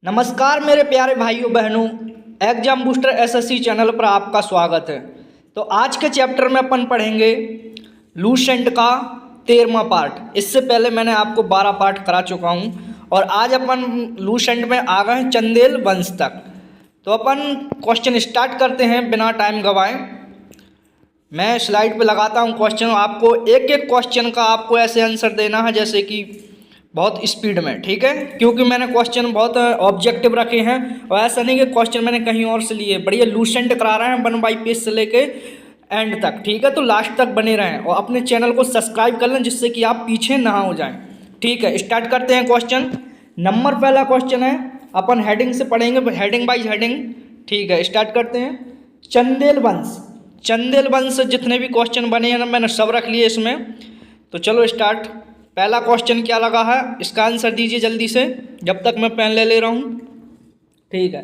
नमस्कार मेरे प्यारे भाइयों बहनों, एग्जाम बूस्टर एसएससी चैनल पर आपका स्वागत है। तो आज के चैप्टर में अपन पढ़ेंगे लूसेंट का 13वां पार्ट। इससे पहले मैंने आपको 12 पार्ट करा चुका हूं और आज अपन लूसेंट में आ गए हैं चंदेल वंश तक। तो अपन क्वेश्चन स्टार्ट करते हैं बिना टाइम गवाएं। मैं स्लाइड पे लगाता हूं क्वेश्चन, आपको एक एक क्वेश्चन का आपको ऐसे आंसर देना है जैसे कि बहुत स्पीड में, ठीक है, क्योंकि मैंने क्वेश्चन बहुत ऑब्जेक्टिव रखे हैं और ऐसा नहीं कि क्वेश्चन मैंने कहीं और से लिए। बढ़िया लूसेंट करा रहे हैं 1 बाई पेज से लेके एंड तक, ठीक है। तो लास्ट तक बने रहें और अपने चैनल को सब्सक्राइब कर लें जिससे कि आप पीछे ना हो जाएं, ठीक है। स्टार्ट करते हैं क्वेश्चन। नंबर पहला क्वेश्चन है, अपन हेडिंग से पढ़ेंगे, हेडिंग बाई हेडिंग, ठीक है। स्टार्ट करते हैं। चंदेल वंश, चंदेल वंश से जितने भी क्वेश्चन बने हैं ना मैंने सब रख लिए इसमें। तो चलो स्टार्ट। पहला क्वेश्चन क्या लगा है, इसका आंसर दीजिए जल्दी से, जब तक मैं पेन ले रहा हूँ, ठीक है।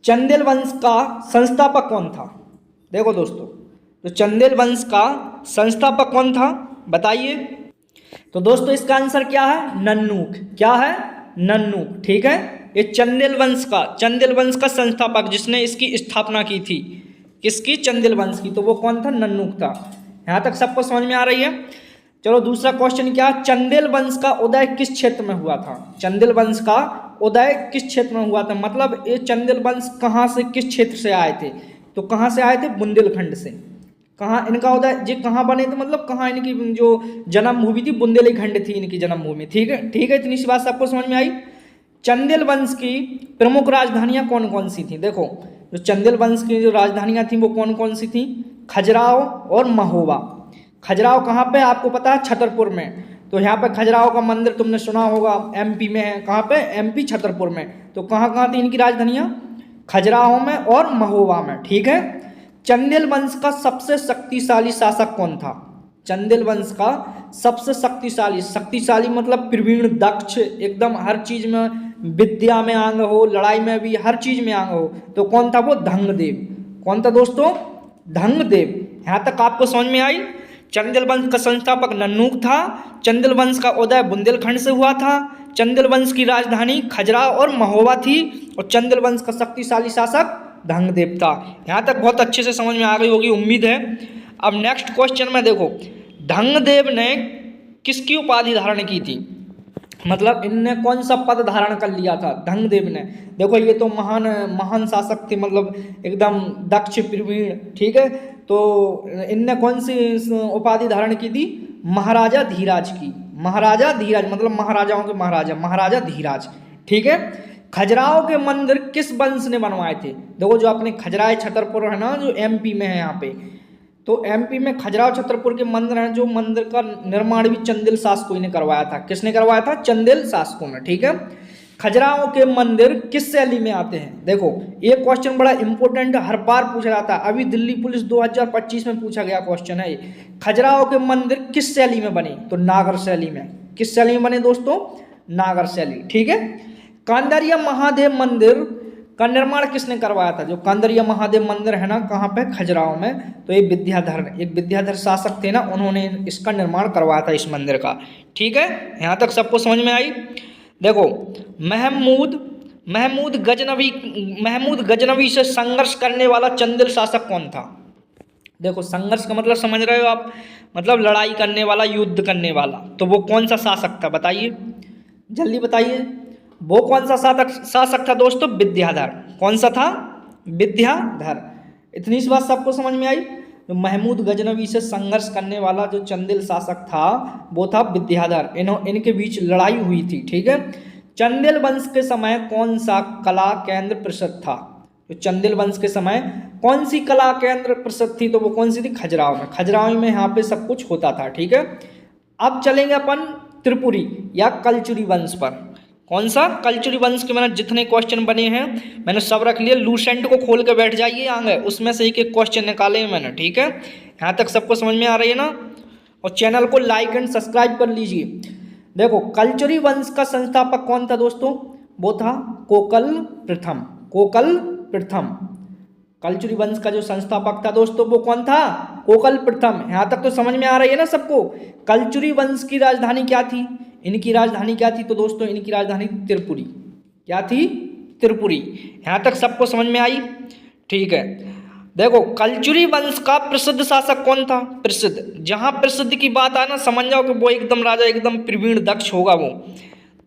चंदेल वंश का संस्थापक कौन था? देखो दोस्तों, तो चंदेल वंश का संस्थापक कौन था बताइए। तो दोस्तों इसका आंसर क्या है? नन्नूक। क्या है? नन्नूक, ठीक है। ये चंदेल वंश का संस्थापक जिसने इसकी स्थापना की थी, किसकी? चंदेल वंश की। तो वो कौन था? नन्नूक था। यहाँ तक सबको समझ में आ रही है? चलो दूसरा क्वेश्चन क्या? चंदेल वंश का उदय किस क्षेत्र में हुआ था? चंदेल वंश का उदय किस क्षेत्र में हुआ था, मतलब ये चंदेल वंश कहाँ से, किस क्षेत्र से आए थे? तो कहाँ से आए थे? बुंदेलखंड से। कहाँ इनका उदय, ये कहाँ बने थे, मतलब कहाँ इनकी जो जन्मभूमि थी, बुंदेलखंड थी इनकी जन्मभूमि, ठीक है, ठीक है। इतनी सी बात सबको समझ में आई। चंदेल वंश की प्रमुख राजधानियाँ कौन कौन सी थी? देखो जो चंदेल वंश की जो राजधानियाँ थी वो कौन कौन सी थी? खजुराहो और महोबा। खजुराहो कहाँ पे? आपको पता है, छतरपुर में। तो यहाँ पे खजुराहो का मंदिर तुमने सुना होगा, एमपी में है। कहाँ पे? एमपी छतरपुर में। तो कहाँ कहाँ थी इनकी राजधानियाँ? खजुराहो में और महोबा में, ठीक है। चंदेल वंश का सबसे शक्तिशाली शासक कौन था? चंदेल वंश का सबसे शक्तिशाली मतलब प्रवीण, दक्ष, एकदम हर चीज में, विद्या में आंग हो, लड़ाई में भी, हर चीज में आंग हो। तो कौन था वो? धंगदेव। कौन था दोस्तों? धंगदेव। यहाँ तक आपको समझ में आई? चंदेल वंश का संस्थापक नन्नूक था, चंदेल वंश का उदय बुंदेलखंड से हुआ था, चंदेल वंश की राजधानी खजुराहो और महोबा थी और चंदेल वंश का शक्तिशाली शासक धंगदेव था। यहाँ तक बहुत अच्छे से समझ में आ गई होगी उम्मीद है। अब नेक्स्ट क्वेश्चन में देखो, धंगदेव ने किसकी उपाधि धारण की थी, मतलब इनने कौन सा पद धारण कर लिया था धंगदेव ने? देखो ये तो महान शासक थे, मतलब एकदम दक्ष, प्रवीण, ठीक है। तो इनने कौन सी उपाधि धारण की थी? महाराजा धीराज की। महाराजा धीराज मतलब महाराजाओं के महाराजा, महाराजा धीराज, ठीक है। खजुराहो के मंदिर किस वंश ने बनवाए थे? देखो जो अपने खजुराहो छतरपुर है ना, जो एमपी में है यहाँ पे, तो एमपी में खजुराहो छतरपुर के मंदिर हैं, जो मंदिर का निर्माण भी चंदेल शासकों ने करवाया था। किसने करवाया था? चंदेल शासकों ने, ठीक है। खजुराहो के मंदिर किस शैली में आते हैं? देखो ये क्वेश्चन बड़ा इंपॉर्टेंट, हर बार पूछा जाता है। अभी दिल्ली पुलिस 2025 में पूछा गया क्वेश्चन है ये। खजुराहो के मंदिर किस शैली में बने? तो नागर शैली में। किस शैली में बने दोस्तों? नागर शैली, ठीक है। कांदरिया महादेव मंदिर का निर्माण किसने करवाया था? जो कांदरिया महादेव मंदिर है ना, कहाँ पे? खजुराहो में। तो ये एक विद्याधर शासक थे ना, उन्होंने इसका निर्माण करवाया था, इस मंदिर का, ठीक है। यहाँ तक सबको समझ में आई? देखो महमूद गजनवी से संघर्ष करने वाला चंदेल शासक कौन था? देखो संघर्ष का मतलब समझ रहे हो आप, मतलब लड़ाई करने वाला, युद्ध करने वाला। तो वो कौन सा शासक था बताइए, जल्दी बताइए। वो कौन सा शासक था दोस्तों? विद्याधर। कौन सा था? विद्याधर। इतनी सी बात सबको समझ में आई? तो महमूद गजनवी से संघर्ष करने वाला जो चंदेल शासक था वो था विद्याधर। इनके बीच लड़ाई हुई थी, ठीक है। चंदेल वंश के समय कौन सा कला केंद्र प्रसिद्ध था? तो चंदेल वंश के समय कौन सी कला केंद्र प्रसिद्ध थी? तो वो कौन सी थी? खजुराहो में। खजुराहो में यहाँ पे सब कुछ होता था, ठीक है। अब चलेंगे अपन त्रिपुरी या कलचुरी वंश पर। कौन सा? कलचुरी वंश के मैंने जितने क्वेश्चन बने हैं मैंने सब रख लिए। लूसेंट को खोल के बैठ जाइए आगे, उसमें से एक एक क्वेश्चन निकाले हैं मैंने, ठीक है। यहाँ तक सबको समझ में आ रही है ना? और चैनल को लाइक एंड सब्सक्राइब कर लीजिए। देखो कलचुरी वंश का संस्थापक कौन था दोस्तों? वो था कोकल प्रथम। कोकल प्रथम। कलचुरी वंश का जो संस्थापक था दोस्तों वो कौन था? कोकल प्रथम। यहाँ तक तो समझ में आ रही है ना सबको? कलचुरी वंश की राजधानी क्या थी? इनकी राजधानी क्या थी? तो दोस्तों इनकी राजधानी त्रिपुरी। क्या थी? त्रिपुरी। यहाँ तक सबको समझ में आई? ठीक है। देखो कलचुरी वंश का प्रसिद्ध शासक कौन था? प्रसिद्ध, जहाँ प्रसिद्ध की बात आए ना समझ जाओ कि वो एकदम राजा एकदम प्रवीण दक्ष होगा वो।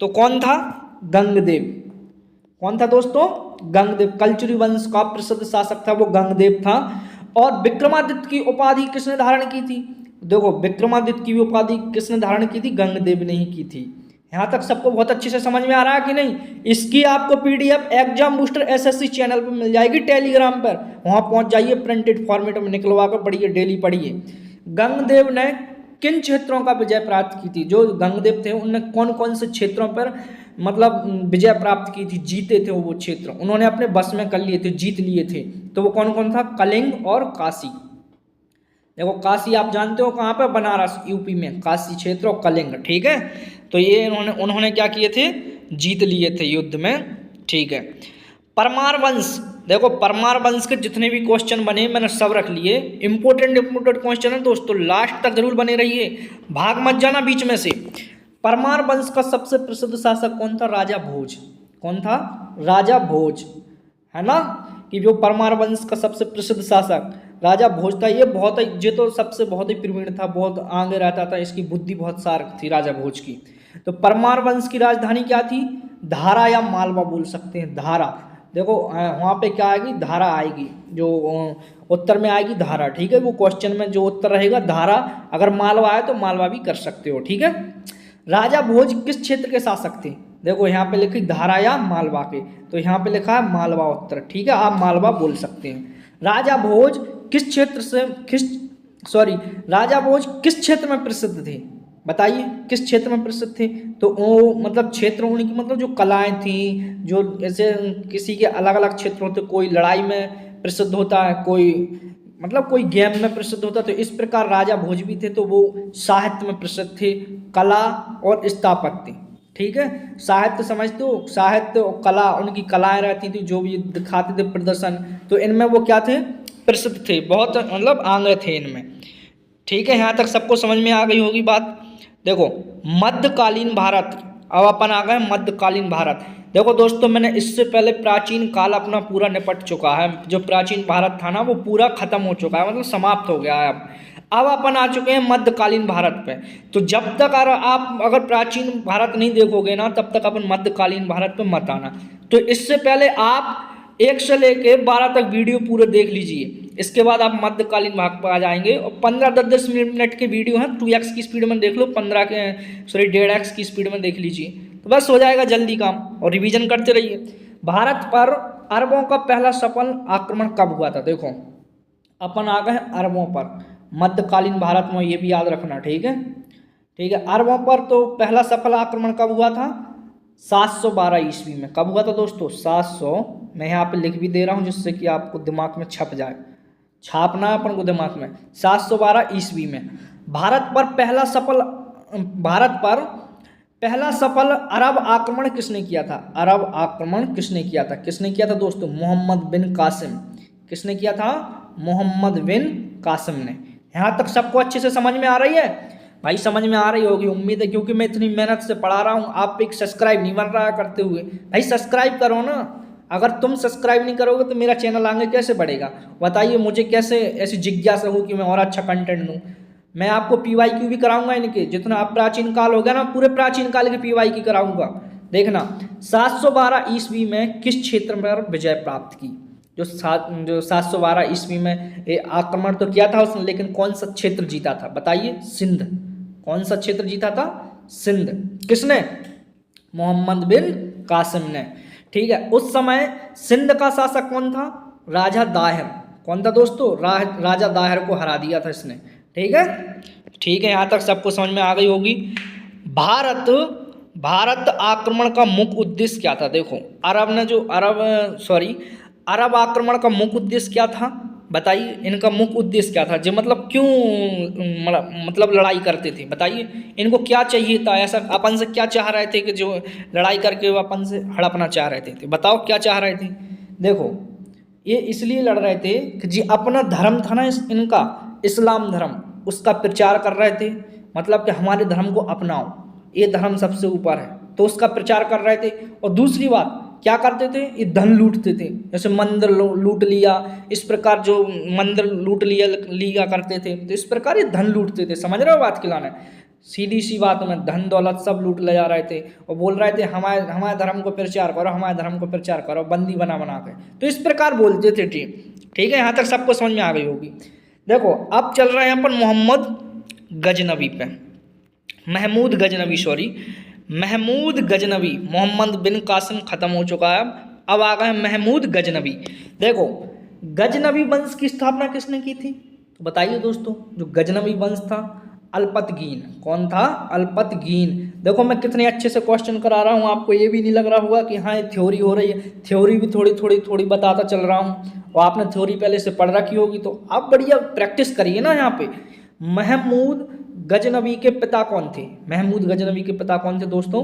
तो कौन था? गंगदेव। कौन था दोस्तों? गंगदेव। कलचुरी वंश का प्रसिद्ध शासक था वो गंगदेव था। और विक्रमादित्य की उपाधि किसने धारण की थी? देखो विक्रमादित्य की उपाधि किसने धारण की थी? गंगदेव ने ही की थी। यहाँ तक सबको बहुत अच्छे से समझ में आ रहा है कि नहीं? इसकी आपको PDF exam booster SSC channel पर मिल जाएगी टेलीग्राम पर, वहां पहुंच जाइए, प्रिंटेड फॉर्मेट में निकलवा कर पढ़िए, डेली पढ़िए। गंगदेव ने किन क्षेत्रों का विजय प्राप्त की थी? जो गंगदेव थे उनने कौन कौन से क्षेत्रों पर मतलब विजय प्राप्त की थी, जीते थे वो क्षेत्र, उन्होंने अपने बस में कर लिए थे, जीत लिए थे। तो वो कौन कौन था? कलिंग और काशी। देखो काशी आप जानते हो कहाँ पर? बनारस यूपी में काशी क्षेत्र और कलिंग। ठीक है, तो ये उन्होंने क्या किए थे? जीत लिए थे युद्ध में। ठीक है। परमार वंश, देखो परमार वंश के जितने भी क्वेश्चन बने मैंने सब रख लिए, इंपोर्टेंट क्वेश्चन है दोस्तों, लास्ट तक जरूर बने रहिए, भाग मत जाना बीच में से। परमार वंश का सबसे प्रसिद्ध शासक कौन था? राजा भोज। कौन था? राजा भोज, है ना, कि जो परमार वंश का सबसे प्रसिद्ध शासक राजा भोज था। ये तो सबसे बहुत ही प्रवीण था, बहुत आगे रहता था, इसकी बुद्धि बहुत शार्प थी राजा भोज की। तो परमार वंश की राजधानी क्या थी? धारा या मालवा बोल सकते हैं, धारा। देखो वहाँ पे क्या आएगी? धारा आएगी, जो उत्तर में आएगी धारा। ठीक है, वो क्वेश्चन में जो उत्तर रहेगा धारा, अगर मालवा आए तो मालवा भी कर सकते हो। ठीक है। राजा भोज किस क्षेत्र के शासक थे? देखो यहाँ पे लिखी धारा या मालवा के, तो यहाँ पे लिखा है मालवा उत्तर। ठीक है, आप मालवा बोल सकते हैं। राजा भोज किस क्षेत्र से राजा भोज किस क्षेत्र में प्रसिद्ध थे? बताइए किस क्षेत्र में प्रसिद्ध थे? तो वो मतलब क्षेत्र उनकी मतलब जो कलाएं थी, जो जैसे किसी के अलग अलग क्षेत्र होते, कोई लड़ाई में प्रसिद्ध होता है, कोई मतलब कोई गेम में प्रसिद्ध होता, तो इस प्रकार राजा भोज भी थे, तो वो साहित्य में प्रसिद्ध थे, कला और स्थापत्य। ठीक है, साहित्य समझते हो, साहित्य और कला, उनकी कलाएं रहती थी जो भी दिखाते थे प्रदर्शन, तो इनमें वो क्या थे? प्रसिद्ध थे, बहुत मतलब आगे थे इनमें। ठीक है, यहाँ तक सबको समझ में आ गई होगी बात। देखो मध्यकालीन भारत, अब अपन आ गए मध्यकालीन भारत। देखो दोस्तों मैंने इससे पहले प्राचीन काल अपना पूरा निपट चुका है, जो प्राचीन भारत था ना वो पूरा खत्म हो चुका है, मतलब समाप्त हो गया है। अब अपन आ चुके हैं मध्यकालीन भारत पे। तो जब तक आप अगर प्राचीन भारत नहीं देखोगे ना, तब तक अपन मध्यकालीन भारत पे मत आना। तो इससे पहले आप 1 से लेके 12 तक वीडियो पूरे देख लीजिए, इसके बाद आप मध्यकालीन भाग पर आ जाएंगे। और 15-10 मिनट के वीडियो हैं, 2x की स्पीड में देख लो, 1.5x की स्पीड में देख लीजिए, तो बस हो जाएगा जल्दी काम, और रिवीजन करते रहिए। भारत पर अरबों का पहला सफल आक्रमण कब हुआ था? देखो अपन आ गए अरबों पर, मध्यकालीन भारत में, ये भी याद रखना। ठीक है, ठीक है। अरबों पर तो पहला सफल आक्रमण कब हुआ था? 712 ईस्वी में। कब हुआ था दोस्तों? 700, मैं यहाँ पे लिख भी दे रहा हूँ जिससे कि आपको दिमाग में छप जाए, छापना है अपन को दिमाग में। 712 ईस्वी में भारत पर पहला सफल अरब आक्रमण किसने किया था? अरब आक्रमण किसने किया था? किसने किया था दोस्तों? मोहम्मद बिन कासिम। किसने किया था? मोहम्मद बिन कासिम ने। यहाँ तक सबको अच्छे से समझ में आ रही है? भाई समझ में आ रही होगी उम्मीद है, क्योंकि मैं इतनी मेहनत से पढ़ा रहा हूँ, आप एक सब्सक्राइब नहीं बन रहा है करते हुए। भाई सब्सक्राइब करो ना, अगर तुम सब्सक्राइब नहीं करोगे तो मेरा चैनल आगे कैसे बढ़ेगा? बताइए मुझे, कैसे ऐसी जिज्ञासा हो कि मैं और अच्छा कंटेंट दूँ। मैं आपको PYQ भी कराऊंगा इनके, जितना आप प्राचीन काल हो गया ना, पूरे प्राचीन काल के PYQ कराऊंगा। देखना 712 ईस्वी में किस क्षेत्र पर विजय प्राप्त की? जो 712 ईस्वी में ये आक्रमण तो किया था उसने, लेकिन कौन सा क्षेत्र जीता था? बताइए। सिंध। कौन सा क्षेत्र जीता था? सिंध। किसने? मोहम्मद बिन कासिम ने। ठीक है, उस समय सिंध का शासक कौन था? राजा दाहिर। कौन था दोस्तों? राजा दाहिर को हरा दिया था इसने। ठीक है, ठीक है, यहाँ तक सबको समझ में आ गई होगी। भारत आक्रमण का मुख्य उद्देश्य क्या था? देखो अरब आक्रमण का मुख्य उद्देश्य क्या था? बताइए, इनका मुख्य उद्देश्य क्या था? जो मतलब क्यों मतलब लड़ाई करते थे? बताइए, इनको क्या चाहिए था? ऐसा अपन से क्या चाह रहे थे कि जो लड़ाई करके वो अपन से हड़पना चाह रहे थे? बताओ क्या चाह रहे थे? देखो ये इसलिए लड़ रहे थे कि जी अपना धर्म था ना इनका, इस्लाम धर्म, उसका प्रचार कर रहे थे। मतलब कि हमारे धर्म को अपनाओ, ये धर्म सबसे ऊपर है, तो उसका प्रचार कर रहे थे। और दूसरी बात क्या करते थे, ये धन लूटते थे। जैसे मंदिर लूट लिया, इस प्रकार जो मंदिर लूट लिया करते थे, तो इस प्रकार ये धन लूटते थे। समझ रहे हो बात खिलाना, सीधी सी बात में धन दौलत सब लूट ले जा रहे थे और बोल रहे थे हमारे धर्म को प्रचार करो, हमारे धर्म को प्रचार करो, बंदी बना बना के। तो इस प्रकार बोलते थे। ठीक है, यहाँ तक सबको समझ में आ गई होगी। देखो अब चल रहा है यहाँ पर मोहम्मद गजनवी पे, महमूद गजनवी। मोहम्मद बिन कासिम खत्म हो चुका है, अब आ गए महमूद गजनवी। देखो गजनवी वंश की स्थापना किसने की थी, तो बताइए दोस्तों। जो गजनवी वंश था, अल्पतगीन। कौन था, अल्पतगीन। देखो मैं कितने अच्छे से क्वेश्चन करा रहा हूँ, आपको ये भी नहीं लग रहा होगा कि हाँ ये थ्योरी हो रही है। थ्योरी भी थोड़ी बताता चल रहा हूँ, और आपने थ्योरी पहले से पढ़ रखी होगी, तो आप बढ़िया प्रैक्टिस करिए ना। यहाँ पे महमूद गजनवी के पिता कौन थे, महमूद गजनवी के पिता कौन थे दोस्तों,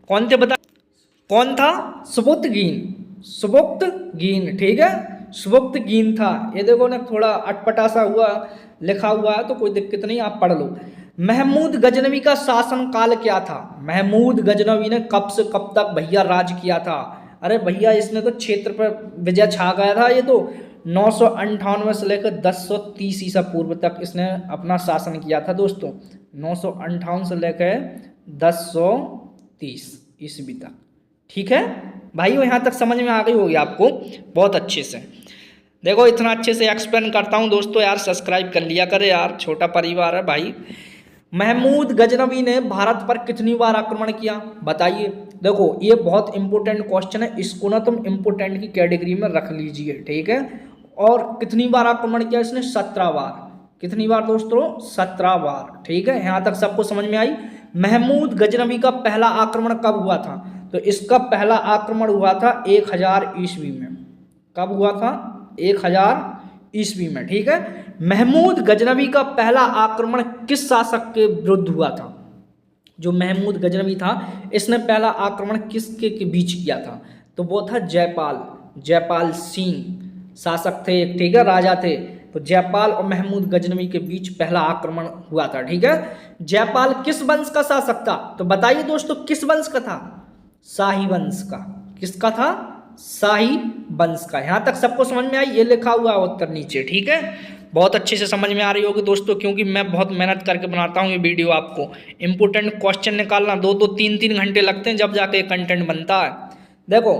कौन थे बता, कौन था, सुबुक्तगीन। ठीक है, सुबुक्तगीन था। ये देखो ना थोड़ा अटपटा सा हुआ लिखा हुआ है, तो कोई दिक्कत नहीं, आप पढ़ लो। महमूद गजनवी का शासन काल क्या था, महमूद गजनवी ने कब से कब तक भैया राज किया था। अरे भैया इसने तो क्षेत्र पर विजय छा गया था। ये तो 998 से लेकर 1030 ईसा पूर्व तक इसने अपना शासन किया था दोस्तों। 958 से लेकर 1030 ईस्वी तक। ठीक है भाइयों, यहाँ तक समझ में आ गई होगी आपको बहुत अच्छे से। देखो इतना अच्छे से एक्सप्लेन करता हूँ दोस्तों, यार सब्सक्राइब कर लिया करे यार, छोटा परिवार है भाई। महमूद गजनवी ने भारत पर कितनी बार आक्रमण किया, बताइए। देखो ये बहुत इंपॉर्टेंट क्वेश्चन है, इसको ना तुम इंपॉर्टेंट की कैटेगरी में रख लीजिए। ठीक है, और कितनी बार आक्रमण किया इसने, 17 बार। कितनी बार दोस्तों, 17 बार। ठीक है, यहाँ तक सबको समझ में आई। महमूद गजनवी का पहला आक्रमण कब हुआ था, तो इसका पहला आक्रमण हुआ था 1000 ईस्वी में। कब हुआ था, 1000 ईस्वी में। ठीक है, महमूद गजनवी का पहला आक्रमण किस शासक के विरुद्ध हुआ था, जो महमूद गजनवी था इसने पहला आक्रमण किसके के बीच किया था, तो वो था जयपाल सिंह शासक थे। ठीक है, राजा थे। तो जयपाल और महमूद गजनवी के बीच पहला आक्रमण हुआ था। ठीक है, जयपाल किस वंश का शासक था, तो बताइए दोस्तों किस वंश का था, शाही वंश का। किसका था, शाही वंश का। यहाँ तक सबको समझ में आई, ये लिखा हुआ उत्तर नीचे। ठीक है, बहुत अच्छे से समझ में आ रही होगी दोस्तों, क्योंकि मैं बहुत मेहनत करके बनाता हूँ ये वीडियो। आपको इंपोर्टेंट क्वेश्चन निकालना 2-2 3-3 घंटे लगते हैं, जब जाके कंटेंट बनता है। देखो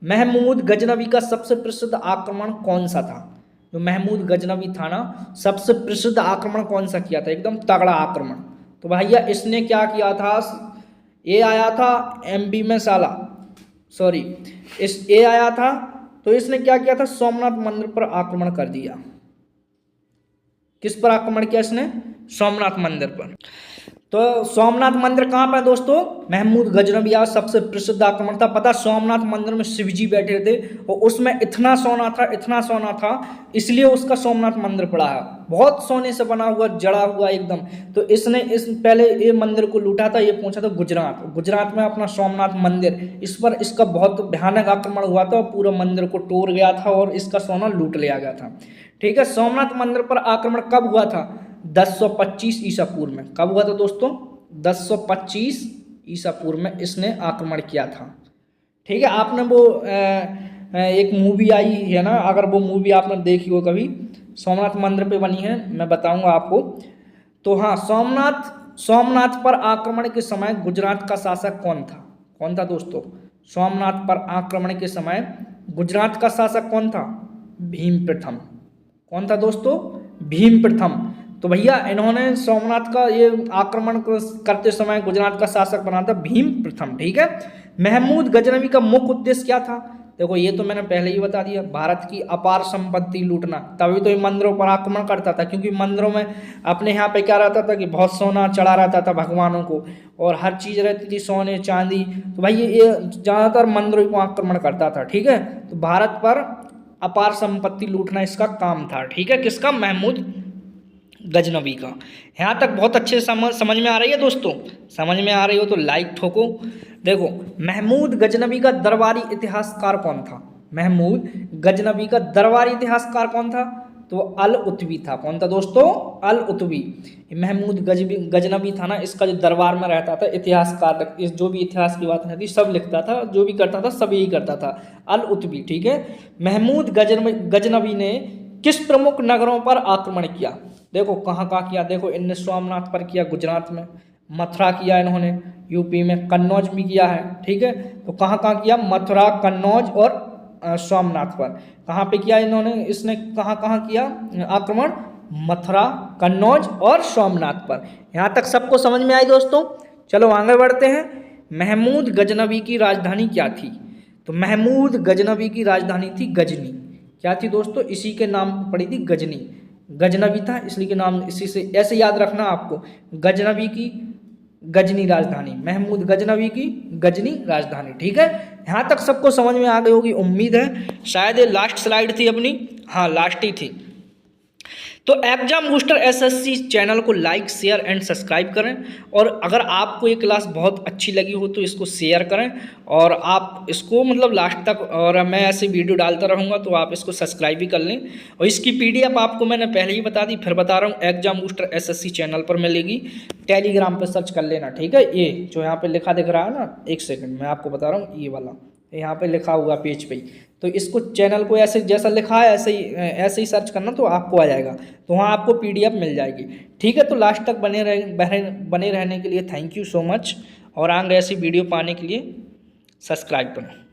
महमूद गजनवी का सबसे प्रसिद्ध आक्रमण कौन सा था, जो महमूद गजनवी था ना, सबसे प्रसिद्ध आक्रमण कौन सा किया था, एकदम तगड़ा आक्रमण। तो भैया इसने क्या किया था, ये आया था एमपी में ये आया था, तो इसने क्या किया था, सोमनाथ मंदिर पर आक्रमण कर दिया। किस पर आक्रमण किया इसने, सोमनाथ मंदिर पर। तो सोमनाथ मंदिर कहाँ पर दोस्तों, महमूद गजनवी का सबसे प्रसिद्ध आक्रमण था। पता, सोमनाथ मंदिर में शिव जी बैठे थे और उसमें इतना सोना था, इसलिए उसका सोमनाथ मंदिर पड़ा है। बहुत सोने से बना हुआ, जड़ा हुआ एकदम। तो इसने पहले ये मंदिर को लूटा था, ये पहुंचा था गुजरात में अपना सोमनाथ मंदिर, इस पर इसका बहुत भयानक आक्रमण हुआ था और पूरा मंदिर को तोड़ गया था और इसका सोना लूट लिया गया था। ठीक है, सोमनाथ मंदिर पर आक्रमण कब हुआ था, 1025 ईसा पूर्व में। कब हुआ था दोस्तों, 1025 ईसा पूर्व में इसने आक्रमण किया था। ठीक है, आपने वो एक मूवी आई है ना, अगर वो मूवी आपने देखी हो कभी, सोमनाथ मंदिर पे बनी है, मैं बताऊंगा आपको। तो हाँ, सोमनाथ पर आक्रमण के समय गुजरात का शासक कौन था दोस्तों, सोमनाथ पर आक्रमण के समय गुजरात का शासक कौन था, भीम प्रथम। कौन था दोस्तों, भीम प्रथम। तो भैया इन्होंने सोमनाथ का ये आक्रमण करते समय गुजरात का शासक बना था भीम प्रथम। ठीक है, महमूद गजनवी का मुख्य उद्देश्य क्या था, देखो ये तो मैंने पहले ही बता दिया, भारत की अपार संपत्ति लूटना। तभी तो ये मंदिरों पर आक्रमण करता था, क्योंकि मंदिरों में अपने यहाँ पे क्या रहता था कि बहुत सोना चढ़ा रहता था भगवानों को, और हर चीज़ रहती थी, सोने चांदी। तो भाई ये ज़्यादातर मंदिरों को आक्रमण करता था। ठीक है, तो भारत पर अपार संपत्ति लूटना इसका काम था। ठीक है, किसका, महमूद गजनवी का। यहाँ तक बहुत अच्छे से समझ में आ रही है दोस्तों, समझ में आ रही हो तो लाइक ठोको। देखो महमूद गजनवी का दरबारी इतिहासकार कौन था, महमूद गजनवी का दरबारी इतिहासकार कौन था, तो अल उत्बी था। कौन था दोस्तों? अल उत्बी। महमूद गजनवी था ना, इसका जो दरबार में रहता था, इतिहासकार, इस जो भी इतिहास की बात रहती सब लिखता था, जो भी करता था सब यही करता था, अल उत्बी। ठीक है। महमूद गजनवी ने किस प्रमुख नगरों पर आक्रमण किया? देखो कहाँ कहाँ किया, देखो इनने सोमनाथ पर किया गुजरात में, मथुरा किया इन्होंने यूपी में, कन्नौज भी किया है। ठीक है। तो कहाँ कहाँ किया? मथुरा, कन्नौज और सोमनाथ पर। कहाँ पे किया इन्होंने, इसने कहाँ कहाँ किया आक्रमण? मथुरा, कन्नौज और सोमनाथ पर। यहाँ तक सबको समझ में आई दोस्तों? चलो आगे बढ़ते हैं। महमूद गजनवी की राजधानी क्या थी? तो महमूद गजनवी की राजधानी थी गजनी। क्या थी दोस्तों? इसी के नाम पड़ी थी गजनी। गजनवी था इसलिए के नाम, इसी से ऐसे याद रखना आपको, गजनवी की गजनी राजधानी, महमूद गजनवी की गजनी राजधानी। ठीक है। यहाँ तक सबको समझ में आ गई होगी उम्मीद है। शायद ये लास्ट स्लाइड थी अपनी, हाँ लास्ट ही थी। तो एग्जाम बूस्टर एसएससी चैनल को लाइक, शेयर एंड सब्सक्राइब करें, और अगर आपको ये क्लास बहुत अच्छी लगी हो तो इसको शेयर करें, और आप इसको मतलब लास्ट तक, और मैं ऐसे वीडियो डालता रहूँगा तो आप इसको सब्सक्राइब भी कर लें। और इसकी पीडीएफ आपको मैंने पहले ही बता दी, फिर बता रहा हूँ, एग्जाम बूस्टर एसएससी चैनल पर मिलेगी, टेलीग्राम पर सर्च कर लेना। ठीक है। ये जो यहाँ पर लिखा दिख रहा है ना, एक सेकेंड मैं आपको बता रहा हूँ, ये वाला यहाँ पे लिखा हुआ पेज पे ही, तो इसको चैनल को ऐसे जैसा लिखा है ऐसे ही सर्च करना तो आपको आ जाएगा, तो वहाँ आपको पीडीएफ मिल जाएगी। ठीक है। तो लास्ट तक बने रहने के लिए थैंक यू सो मच, और आगे ऐसी वीडियो पाने के लिए सब्सक्राइब करो।